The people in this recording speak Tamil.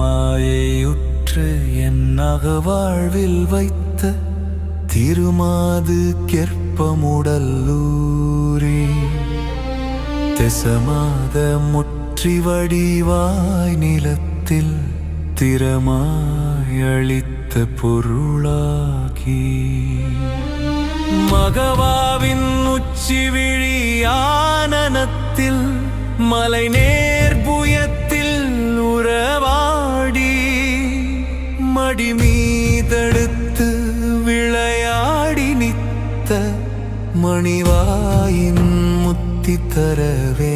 செகமாயுற்று என் அகவாழ்வில் வைத்த திருமாது கெற்பமுடல்லூரே தெசமாத முற்றி வடிவாய் நிலத்தில் திறமாயளித்த பொருளாகி மகவாவின் உச்சி விழியானனத்தில் மலை நேர்புயத்தில் உறவாடி மடிமீதெடுத்து விளையாடி நித்த மணிவாயின் முத்தி தரவே